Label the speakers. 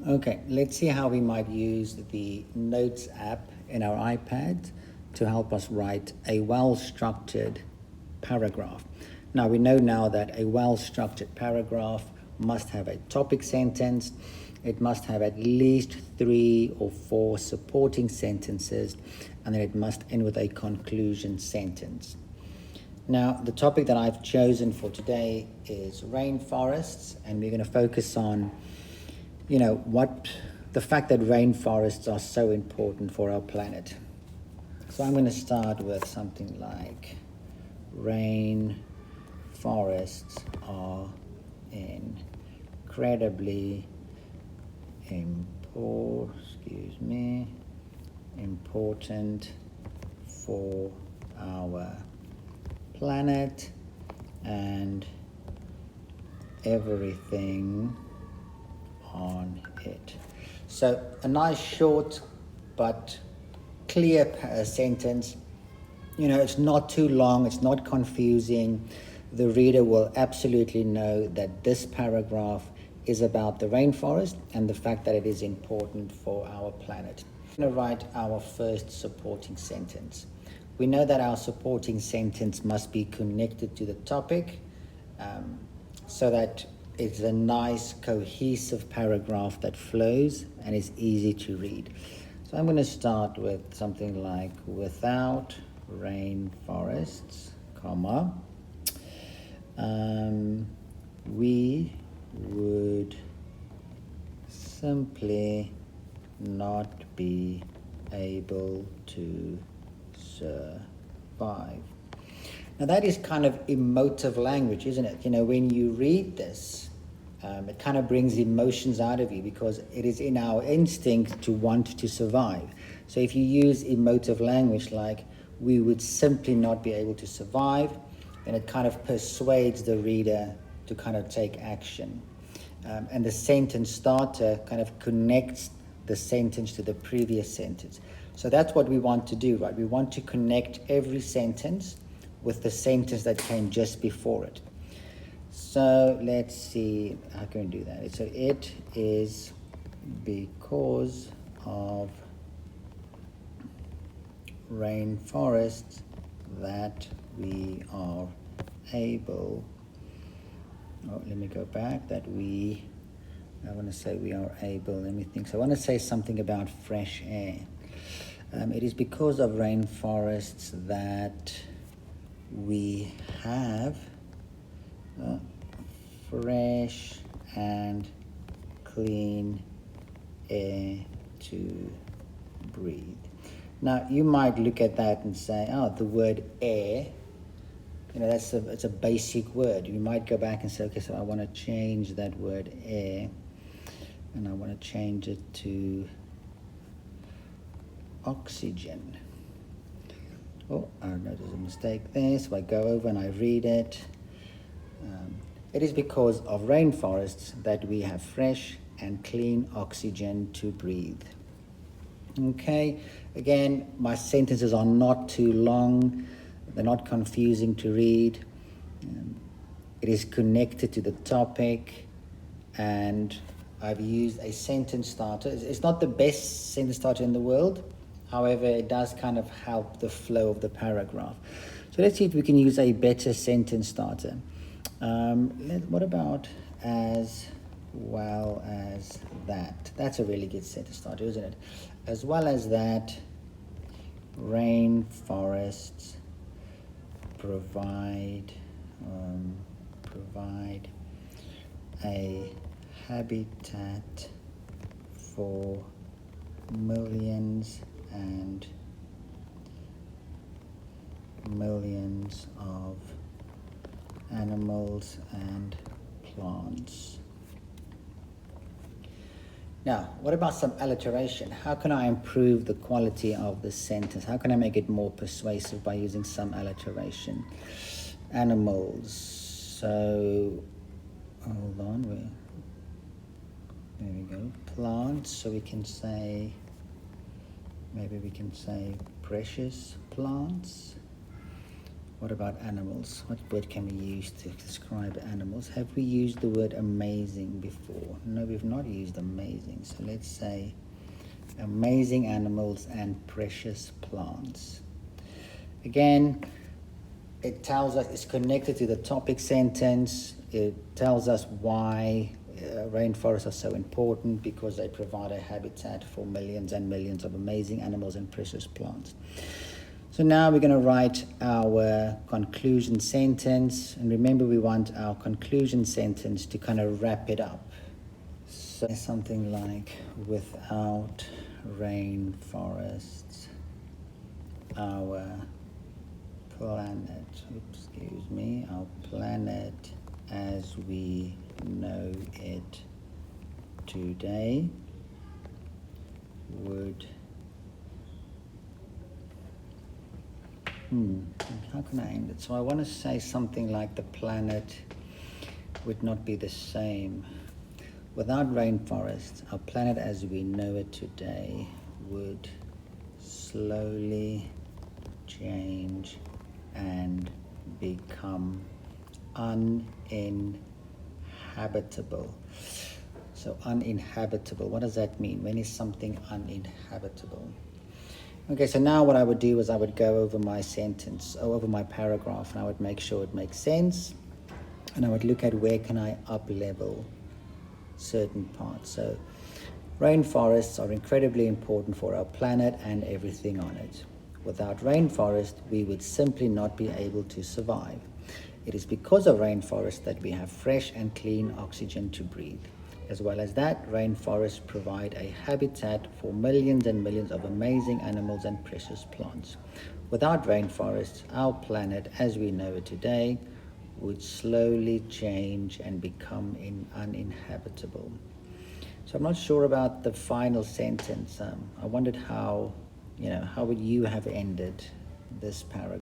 Speaker 1: Okay, let's see how we might use the Notes app in our iPad to help us write a well-structured paragraph. Now, we know now that a well-structured paragraph must have a topic sentence, it must have at least 3 or 4 supporting sentences, and then it must end with a conclusion sentence. Now, the topic that I've chosen for today is rainforests, and we're going to focus on what the fact that rainforests are so important for our planet. So I'm going to start with something like rainforests are incredibly important for our planet and everything on it. So a nice short but clear sentence. It's not too long, it's not confusing. The reader will absolutely know that this paragraph is about the rainforest and the fact that it is important for our planet. We're going to write our first supporting sentence. We know that our supporting sentence must be connected to the topic so that it's a nice cohesive paragraph that flows and is easy to read. So I'm going to start with something like, without rainforests, comma, we would simply not be able to survive. Now that is kind of emotive language, isn't it? When you read this, it kind of brings emotions out of you because it is in our instinct to want to survive. So if you use emotive language like, we would simply not be able to survive, then it kind of persuades the reader to kind of take action. And the sentence starter kind of connects the sentence to the previous sentence. So that's what we want to do, right? We want to connect every sentence with the sentence that came just before it. So let's see, how can we do that? So it is because of rainforests that we are able, let me go back, I want to say we are able, let me think. So I want to say something about fresh air. It is because of rainforests that we have fresh and clean air to breathe. Now, you might look at that and say, the word air, it's a basic word. You might go back and say, okay, so I want to change that word air, and I want to change it to oxygen. Oh, I know there's a mistake there, so I go over and I read it. It is because of rainforests that we have fresh and clean oxygen to breathe. Okay, again, my sentences are not too long, they're not confusing to read. It is connected to the topic, and I've used a sentence starter. It's not the best sentence starter in the world, however, it does kind of help the flow of the paragraph. So let's see if we can use a better sentence starter. What about as well as that? That's a really good sentence starter, isn't it? As well as that, rainforests provide a habitat for millions and millions of animals and plants. Now, what about some alliteration? How can I improve the quality of the sentence? How can I make it more persuasive by using some alliteration? Animals. So, hold on. There we go. Plants. So we can say, maybe we can say precious plants. What about animals? What word can we use to describe animals? Have we used the word amazing before? No, we've not used amazing. So let's say amazing animals and precious plants. Again, it tells us it's connected to the topic sentence. It tells us why rainforests are so important, because they provide a habitat for millions and millions of amazing animals and precious plants. So now we're going to write our conclusion sentence. And remember, we want our conclusion sentence to kind of wrap it up. So something like, without rainforests, our planet, our planet as we know it today would how can I end it? So I want to say something like, the planet would not be the same. Without rainforests, our planet as we know it today would slowly change and become uninhabitable. So uninhabitable, what does that mean? When is something uninhabitable? Okay, so now what I would do is I would go over my sentence, or over my paragraph, and I would make sure it makes sense. And I would look at where can I up-level certain parts. So rainforests are incredibly important for our planet and everything on it. Without rainforest, we would simply not be able to survive. It is because of rainforests that we have fresh and clean oxygen to breathe. As well as that, rainforests provide a habitat for millions and millions of amazing animals and precious plants. Without rainforests, our planet as we know it today would slowly change and become uninhabitable. So I'm not sure about the final sentence. I wondered how would you have ended this paragraph?